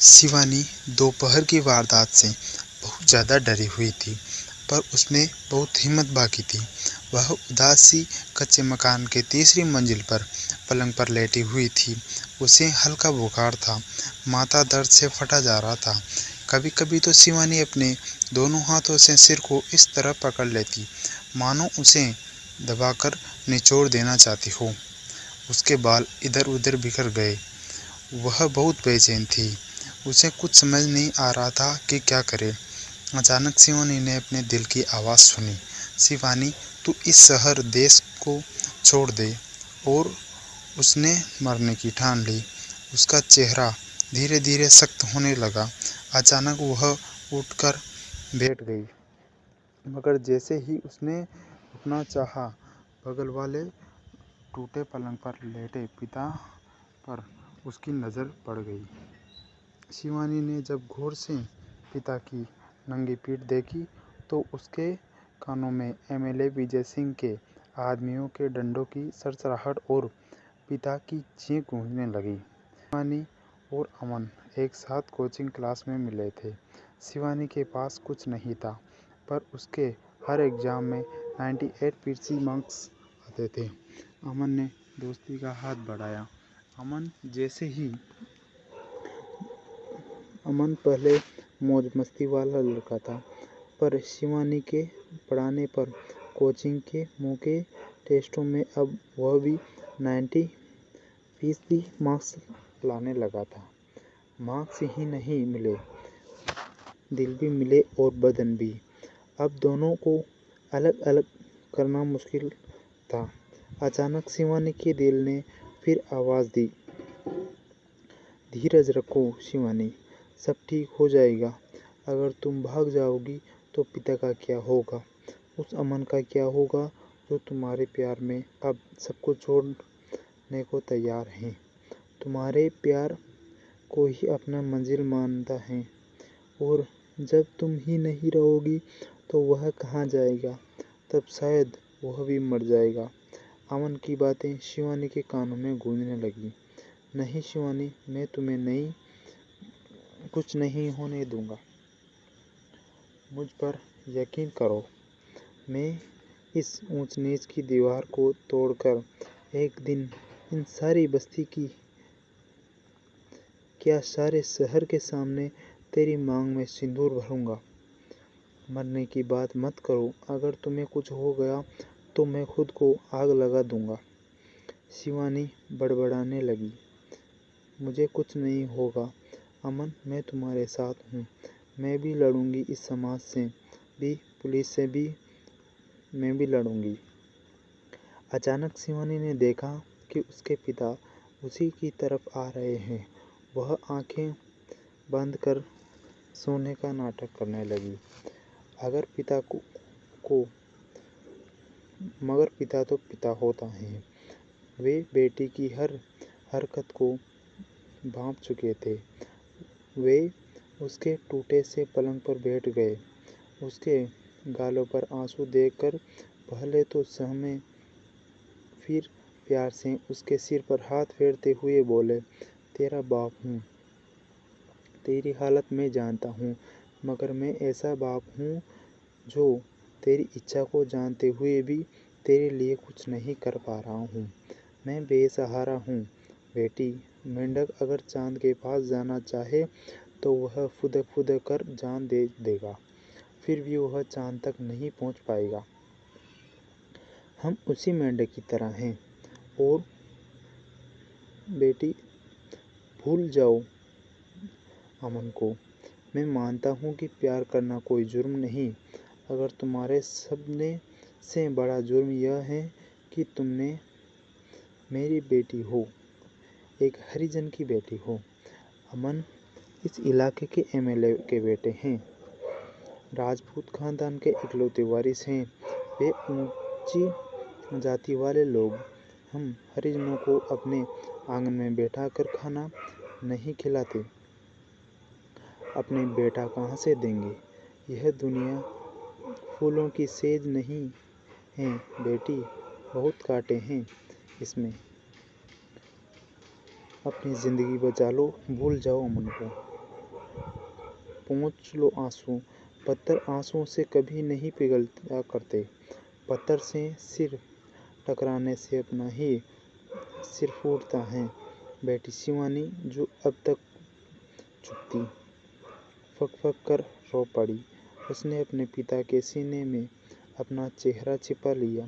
शिवानी दोपहर की वारदात से बहुत ज़्यादा डरी हुई थी, पर उसमें बहुत हिम्मत बाकी थी। वह उदास सी कच्चे मकान के तीसरी मंजिल पर पलंग पर लेटी हुई थी। उसे हल्का बुखार था, माथा दर्द से फटा जा रहा था। कभी-कभी तो शिवानी अपने दोनों हाथों से सिर को इस तरह पकड़ लेती, मानो उसे दबाकर निचोड़ देना चाहती हो। उसके बाल इधर-उधर बिखर गए। वह बहुत बेचैन थी। उसे कुछ समझ नहीं आ रहा था कि क्या करे। अचानक शिवानी ने अपने दिल की आवाज़ सुनी, शिवानी, तू इस शहर देश को छोड़ दे। और उसने मरने की ठान ली। उसका चेहरा धीरे धीरे सख्त होने लगा। अचानक वह उठकर बैठ गई, मगर जैसे ही उसने उठना चाहा, बगल वाले टूटे पलंग पर लेटे पिता पर उसकी नज़र पड़ गई। शिवानी ने जब गौर से पिता की नंगी पीठ देखी, तो उसके कानों में एमएलए विजय सिंह के आदमियों के डंडों की सरसराहट और पिता की चीख गूंजने लगी। शिवानी और अमन एक साथ कोचिंग क्लास में मिले थे। शिवानी के पास कुछ नहीं था, पर उसके हर एग्जाम में 98% मार्क्स आते थे। अमन ने दोस्ती का हाथ बढ़ाया। अमन पहले मौज मस्ती वाला लड़का था, पर शिवानी के पढ़ाने पर कोचिंग के मौके टेस्टों में अब वह भी 90% मार्क्स लाने लगा था। मार्क्स ही नहीं मिले, दिल भी मिले और बदन भी। अब दोनों को अलग अलग करना मुश्किल था। अचानक शिवानी के दिल ने फिर आवाज़ दी, धीरज रखो शिवानी, सब ठीक हो जाएगा। अगर तुम भाग जाओगी तो पिता का क्या होगा? उस अमन का क्या होगा जो तुम्हारे प्यार में अब सब कुछ छोड़ने को तैयार है? तुम्हारे प्यार को ही अपना मंजिल मानता है, और जब तुम ही नहीं रहोगी तो वह कहाँ जाएगा? तब शायद वह भी मर जाएगा। अमन की बातें शिवानी के कानों में गूंजने लगी। नहीं शिवानी, मैं तुम्हें कुछ नहीं होने दूंगा। मुझ पर यकीन करो। मैं इस ऊंच नीच की दीवार को तोड़कर एक दिन इन सारी बस्ती की, क्या सारे शहर के सामने तेरी मांग में सिंदूर भरूंगा। मरने की बात मत करो। अगर तुम्हें कुछ हो गया तो मैं खुद को आग लगा दूंगा। शिवानी बड़बड़ाने लगी, मुझे कुछ नहीं होगा अमन, मैं तुम्हारे साथ हूँ। मैं भी लड़ूंगी, इस समाज से भी, पुलिस से भी मैं भी लड़ूंगी। अचानक शिवानी ने देखा कि उसके पिता उसी की तरफ आ रहे हैं। वह आंखें बंद कर सोने का नाटक करने लगी। मगर पिता तो पिता होता है। वे बेटी की हर हरकत को भांप चुके थे। वे उसके टूटे से पलंग पर बैठ गए। उसके गालों पर आंसू देखकर पहले तो सहमे, फिर प्यार से उसके सिर पर हाथ फेरते हुए बोले, तेरा बाप हूँ, तेरी हालत मैं जानता हूँ, मगर मैं ऐसा बाप हूँ जो तेरी इच्छा को जानते हुए भी तेरे लिए कुछ नहीं कर पा रहा हूँ। मैं बेसहारा हूँ। बेटी, मेंढक अगर चांद के पास जाना चाहे तो वह फुदक फुदक कर जान दे देगा, फिर भी वह चांद तक नहीं पहुँच पाएगा। हम उसी मेंढक की तरह हैं। और बेटी, भूल जाओ अमन को। मैं मानता हूँ कि प्यार करना कोई जुर्म नहीं, अगर तुम्हारे सपने से बड़ा जुर्म यह है कि तुमने मेरी बेटी हो, एक हरिजन की बेटी हो। अमन इस इलाके के एमएलए के बेटे हैं, राजपूत खानदान के इकलौते वारिस हैं। वे ऊंची जाति वाले लोग। हम हरिजनों को अपने आंगन में बैठा कर खाना नहीं खिलाते। अपने बेटा कहाँ से देंगे? यह दुनिया फूलों की सेज नहीं है बेटी, बहुत कांटे हैं इसमें। अपनी जिंदगी बचा लो, भूल जाओ अमन को। पोंछ लो आंसू। पत्थर आंसुओं से कभी नहीं पिघलता करते। पत्थर से सिर टकराने से अपना ही सिर फूटता है। बेटी शिवानी, जो अब तक चुप थी, फक फक कर रो पड़ी। उसने अपने पिता के सीने में अपना चेहरा छिपा लिया।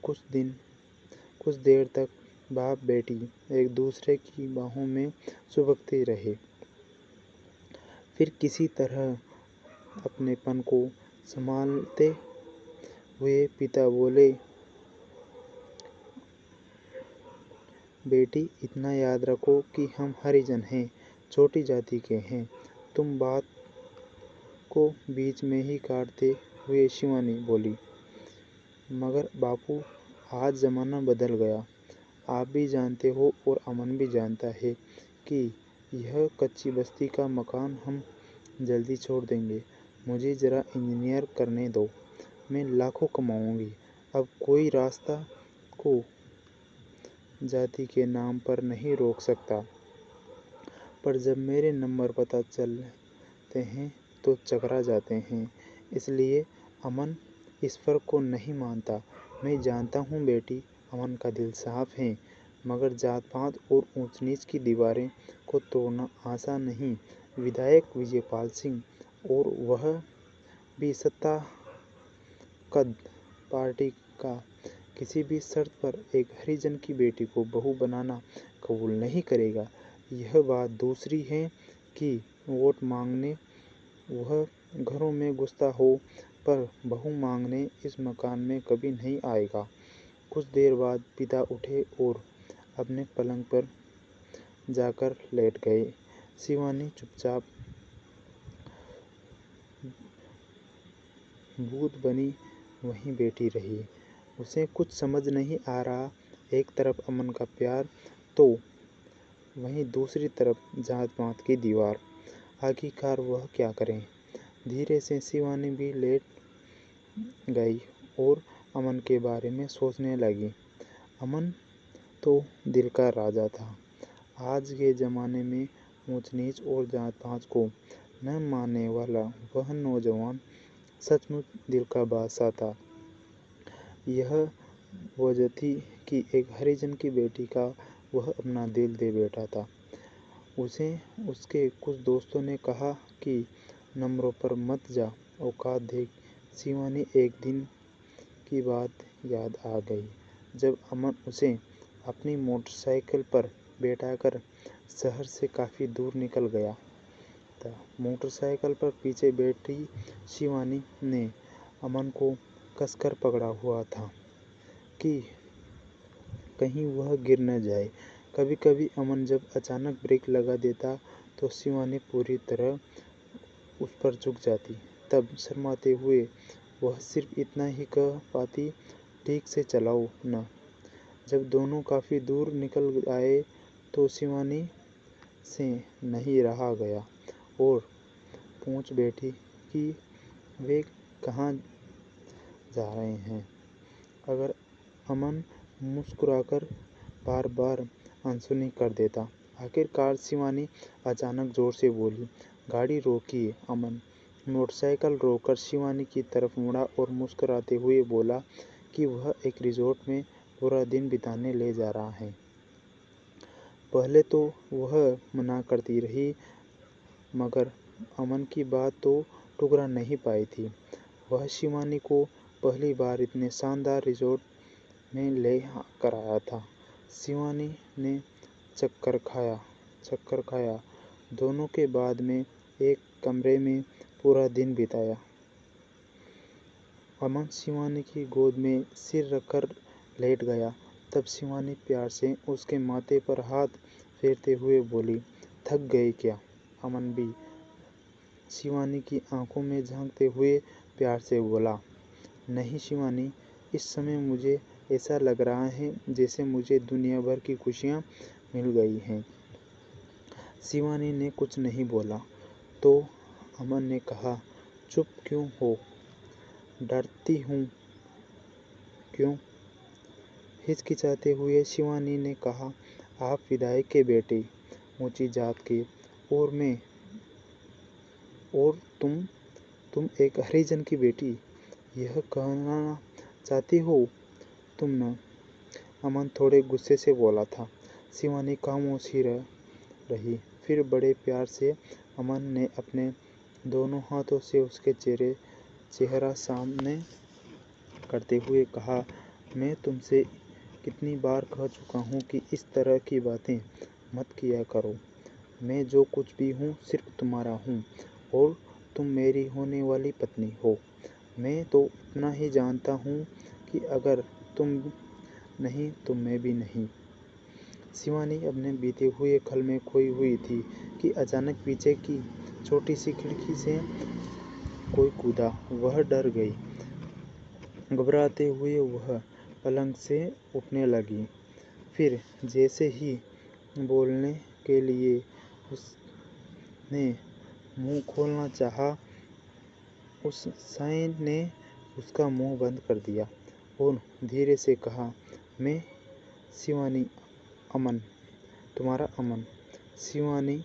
कुछ देर तक बाप बेटी एक दूसरे की बाहों में सुबकते रहे। फिर किसी तरह अपनेपन को संभालते हुए पिता बोले, बेटी, इतना याद रखो कि हम हरिजन हैं, छोटी जाति के हैं। तुम बात को बीच में ही काटते हुए शिवानी बोली, मगर बापू, आज ज़माना बदल गया। आप भी जानते हो और अमन भी जानता है कि यह कच्ची बस्ती का मकान हम जल्दी छोड़ देंगे। मुझे ज़रा इंजीनियर करने दो, मैं लाखों कमाऊंगी। अब कोई रास्ता को जाति के नाम पर नहीं रोक सकता। पर जब मेरे नंबर पता चलते हैं तो चकरा जाते हैं। इसलिए अमन इस फर्क को नहीं मानता। मैं जानता हूँ बेटी, अमन का दिल साफ है, मगर जात पात और ऊंच नीच की दीवारें को तोड़ना आसान नहीं। विधायक विजयपाल सिंह, और वह भी सत्ता कद पार्टी का, किसी भी शर्त पर एक हरिजन की बेटी को बहू बनाना कबूल नहीं करेगा। यह बात दूसरी है कि वोट मांगने वह घरों में घुसता हो, पर बहू मांगने इस मकान में कभी नहीं आएगा। कुछ देर बाद पिता उठे और अपने पलंग पर जाकर लेट गए। शिवानी चुपचाप भूत बनी वहीं बैठी रही। उसे कुछ समझ नहीं आ रहा। एक तरफ अमन का प्यार तो वहीं दूसरी तरफ जात पात की दीवार। आखिरकार वह क्या करे। धीरे से शिवानी भी लेट गई और अमन के बारे में सोचने लगी। अमन तो दिल का राजा था। आज के ज़माने में ऊंच नीच और जात पात को न मानने वाला वह नौजवान सचमुच दिल का बादशाह था। यह वजह थी कि एक हरिजन की बेटी का वह अपना दिल दे बैठा था। उसे उसके कुछ दोस्तों ने कहा कि नंबरों पर मत जा, औकात देख। शिवानी एक दिन की बात याद आ गई, जब अमन उसे अपनी मोटरसाइकिल पर बैठाकर शहर से काफ़ी दूर निकल गया था। मोटरसाइकिल पर पीछे बैठी शिवानी ने अमन को कसकर पकड़ा हुआ था कि कहीं वह गिर न जाए। कभी कभी अमन जब अचानक ब्रेक लगा देता तो शिवानी पूरी तरह उस पर झुक जाती। तब शर्माते हुए वह सिर्फ इतना ही कह पाती, ठीक से चलाओ न। जब दोनों काफ़ी दूर निकल आए तो शिवानी से नहीं रहा गया और पूछ बैठी कि वे कहाँ जा रहे हैं। अगर अमन मुस्कुराकर बार बार अनसुनी कर देता। आखिरकार शिवानी अचानक जोर से बोली, गाड़ी रोकिए। अमन मोटरसाइकिल रोककर शिवानी की तरफ मुड़ा और मुस्कुराते हुए बोला कि वह एक रिजॉर्ट में पूरा दिन बिताने ले जा रहा है। पहले तो वह मना करती रही, मगर अमन की बात तो ठुकरा नहीं पाई थी। वह शिवानी को पहली बार इतने शानदार रिजॉर्ट में ले कर आया था। शिवानी ने चक्कर खाया। दोनों के बाद में एक कमरे में पूरा दिन बिताया। अमन शिवानी की गोद में सिर रखकर लेट गया। तब शिवानी प्यार से उसके माथे पर हाथ फेरते हुए बोली, थक गए क्या? अमन भी शिवानी की आंखों में झांकते हुए प्यार से बोला, नहीं शिवानी, इस समय मुझे ऐसा लग रहा है जैसे मुझे दुनिया भर की खुशियाँ मिल गई हैं। शिवानी ने कुछ नहीं बोला तो अमन ने कहा, चुप क्यों हो? डरती हूँ क्यों? हिचकिचाते हुए शिवानी ने कहा, आप विधायक के बेटे, ऊंची जात के, और मैं और तुम एक हरिजन की बेटी, यह कहना चाहती हो तुम न? अमन थोड़े गुस्से से बोला था। शिवानी खामोश ही रही। फिर बड़े प्यार से अमन ने अपने दोनों हाथों से उसके चेहरा सामने करते हुए कहा, मैं तुमसे कितनी बार कह चुका हूँ कि इस तरह की बातें मत किया करो। मैं जो कुछ भी हूँ सिर्फ तुम्हारा हूँ और तुम मेरी होने वाली पत्नी हो। मैं तो इतना ही जानता हूँ कि अगर तुम नहीं तो मैं भी नहीं। शिवानी अपने बीते हुए खल में खोई हुई थी कि अचानक पीछे की छोटी सी खिड़की से कोई कूदा। वह डर गई। घबराते हुए वह पलंग से उठने लगी। फिर जैसे ही बोलने के लिए उसने मुंह खोलना चाहा, उस साइन ने उसका मुंह बंद कर दिया और धीरे से कहा, मैं शिवानी, अमन, तुम्हारा अमन। शिवानी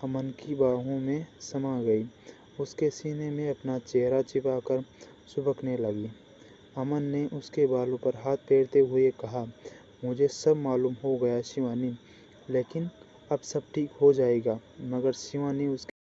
अमन की बाहों में समा गई, उसके सीने में अपना चेहरा छिपाकर सुबकने लगी। अमन ने उसके बालों पर हाथ फेरते हुए कहा, मुझे सब मालूम हो गया शिवानी, लेकिन अब सब ठीक हो जाएगा। मगर शिवानी उसके